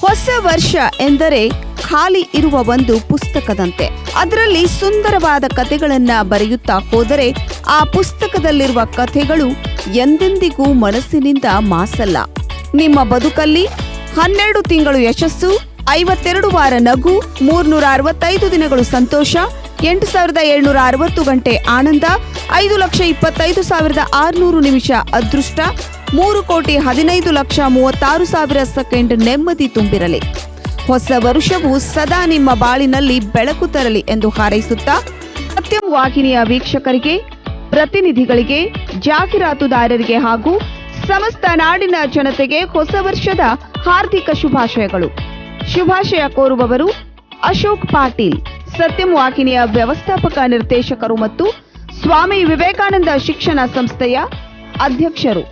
ಹೊಸ ವರ್ಷ ಎಂದರೆ ಖಾಲಿ ಇರುವ ಒಂದು ಪುಸ್ತಕದಂತೆ. ಅದರಲ್ಲಿ ಸುಂದರವಾದ ಕಥೆಗಳನ್ನ ಬರೆಯುತ್ತಾ ಹೋದರೆ ಆ ಪುಸ್ತಕದಲ್ಲಿರುವ ಕಥೆಗಳು ಎಂದೆಂದಿಗೂ ಮನಸ್ಸಿನಿಂದ ಮಾಸಲ್ಲ. ನಿಮ್ಮ ಬದುಕಲ್ಲಿ 12 ತಿಂಗಳು ಯಶಸ್ಸು, 52 ವಾರ ನಗು, 365 ದಿನಗಳು ಸಂತೋಷ, 8760 ಗಂಟೆ ಆನಂದ, 5,25,600 ನಿಮಿಷ ಅದೃಷ್ಟ, 3,15,36,000 ಸೆಕೆಂಡ್ ನೆಮ್ಮದಿ ತುಂಬಿರಲಿ. ಹೊಸ ವರುಷವು ಸದಾ ನಿಮ್ಮ ಬಾಳಿನಲ್ಲಿ ಬೆಳಕು ತರಲಿ ಎಂದು ಹಾರೈಸುತ್ತಾ ಸತ್ಯಂ ವಾಹಿನಿಯ ವೀಕ್ಷಕರಿಗೆ, ಪ್ರತಿನಿಧಿಗಳಿಗೆ, ಜಾಹೀರಾತುದಾರರಿಗೆ ಹಾಗೂ ಸಮಸ್ತ ನಾಡಿನ ಜನತೆಗೆ ಹೊಸ ವರ್ಷದ ಹಾರ್ದಿಕ ಶುಭಾಶಯಗಳು. ಶುಭಾಶಯ ಕೋರುವವರು ಅಶೋಕ್ ಪಾಟೀಲ್, ಸತ್ಯಂ ವಾಹಿನಿಯ ವ್ಯವಸ್ಥಾಪಕ ನಿರ್ದೇಶಕರು ಮತ್ತು ಸ್ವಾಮಿ ವಿವೇಕಾನಂದ ಶಿಕ್ಷಣ ಸಂಸ್ಥೆಯ ಅಧ್ಯಕ್ಷರು.